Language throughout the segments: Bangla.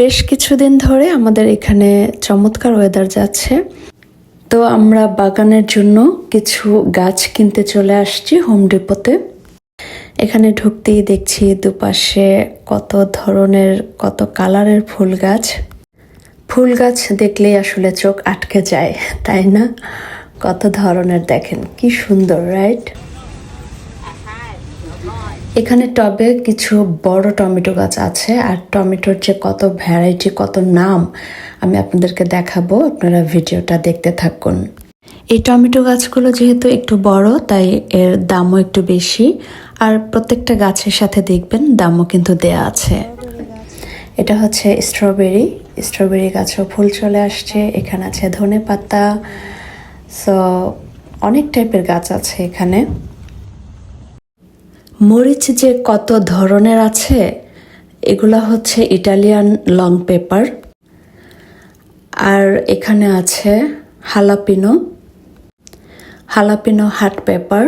বেশ কিছুদিন ধরে আমাদের এখানে চমৎকার ওয়েদার যাচ্ছে, তো আমরা বাগানের জন্য কিছু গাছ কিনতে চলে আসছি হোম ডিপোতে। এখানে ঢুকতেই দেখছি দুপাশে কত ধরনের কত কালারের ফুল গাছ। ফুল গাছ দেখলেই আসলে চোখ আটকে যায়, তাই না? কত ধরনের, দেখেন কি সুন্দর, রাইট? এখানে টবে কিছু বড় টমেটো গাছ আছে, আর টমেটোর যে কত ভ্যারাইটি, কত নাম আমি আপনাদেরকে দেখাবো, আপনারা ভিডিওটা দেখতে থাকুন। এই টমেটো গাছগুলো যেহেতু একটু বড়, তাই এর দামও একটু বেশি, আর প্রত্যেকটা গাছের সাথে দেখবেন দামও কিন্তু দেয়া আছে। এটা হচ্ছে স্ট্রবেরি গাছও ফুল চলে আসছে। এখানে আছে ধনেপাতা, সো অনেক টাইপের গাছ আছে এখানে। মরিচ যে কত ধরনের আছে, এগুলো হচ্ছে ইটালিয়ান লং পেপার, আর এখানে আছে হালাপিনো হাট পেপার।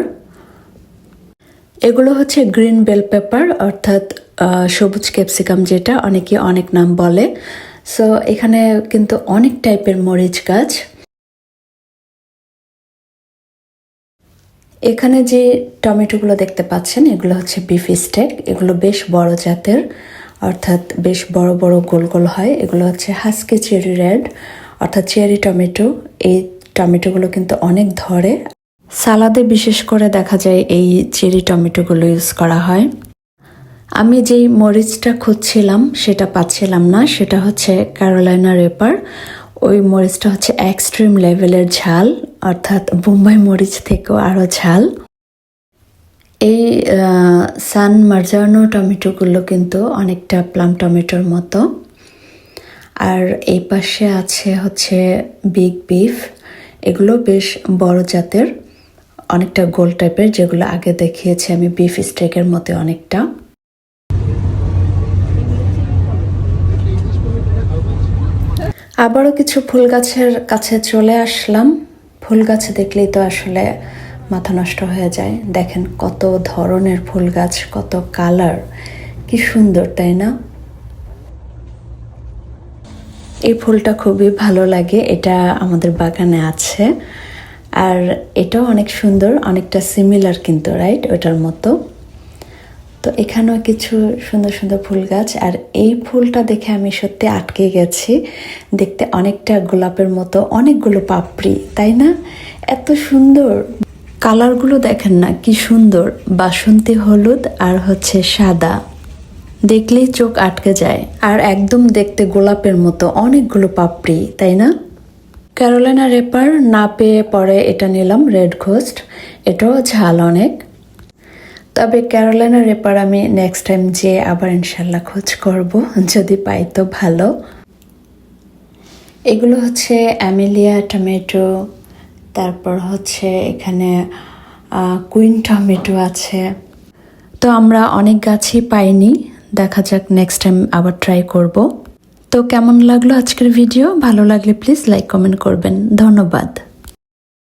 এগুলো হচ্ছে গ্রিন বেল পেপার, অর্থাৎ সবুজ ক্যাপসিকাম, যেটা অনেকে অনেক নাম বলে। সো এখানে কিন্তু অনেক টাইপের মরিচ গাছ। এখানে যে টমেটোগুলো দেখতে পাচ্ছেন, এগুলো হচ্ছে বিফ স্টেক। এগুলো বেশ বড় জাতের, অর্থাৎ বেশ বড় বড় গোল গোল হয়। এগুলো হচ্ছে হাস্কি চেরি রেড, অর্থাৎ চেরি টমেটো। এই টমেটোগুলো কিন্তু অনেক ধরে, সালাদে বিশেষ করে দেখা যায় এই চেরি টমেটোগুলো ইউজ করা হয়। আমি যেই মরিচটা খুঁজছিলাম সেটা পাচ্ছিলাম না, সেটা হচ্ছে ক্যারোলাইনা রেপার। ওই মরিচটা হচ্ছে এক্সট্রিম লেভেলের ঝাল, অর্থাৎ বোম্বাই মরিচ থেকেও আরও ঝাল। এই সান মার্জানো টমেটোগুলো কিন্তু অনেকটা প্লাম টমেটোর মতো। আর এই পাশে আছে হচ্ছে বিগ বিফ। এগুলো বেশ বড় জাতের, অনেকটা গোল টাইপের, যেগুলো আগে দেখিয়েছি আমি বিফ স্টেকের মতো অনেকটা। আবারও কিছু ফুল গাছের কাছে চলে আসলাম। ফুল গাছ দেখলেই তো আসলে মাথা নষ্ট হয়ে যায়। দেখেন কত ধরনের ফুল গাছ, কত কালার, কি সুন্দর, তাই না? এই ফুলটা খুবই ভালো লাগে, এটা আমাদের বাগানে আছে, আর এটাও অনেক সুন্দর, অনেকটা সিমিলার কিন্তু, রাইট, ওটার মতো। তো এখানেও কিছু সুন্দর সুন্দর ফুল গাছ, আর এই ফুলটা দেখে আমি সত্যি আটকে গেছি। দেখতে অনেকটা গোলাপের মতো, অনেকগুলো পাপড়ি, তাই না? এত সুন্দর কালারগুলো, দেখেন না কি সুন্দর, বাসন্তী হলুদ আর হচ্ছে সাদা, দেখলেই চোখ আটকে যায়। আর একদম দেখতে গোলাপের মতো, অনেকগুলো পাপড়ি, তাই না? ক্যারোলাইনা রেপার না পেয়ে পরে এটা নিলাম, রেড ঘোস্ট। এটাও ঝাল অনেক, তবে ক্যারোলাইনা রেপার আমি নেক্সট টাইম যে আবার ইনশাল্লাহ খোঁজ করব, যদি পাই তো ভালো। এগুলো হচ্ছে অ্যামেলিয়া টমেটো, তারপর হচ্ছে এখানে কুইন টমেটো আছে। তো আমরা অনেক গাছই পাইনি, দেখা যাক নেক্সট টাইম আবার ট্রাই করব। তো কেমন লাগলো আজকের ভিডিও? ভালো লাগলে প্লিজ লাইক কমেন্ট করবেন। ধন্যবাদ।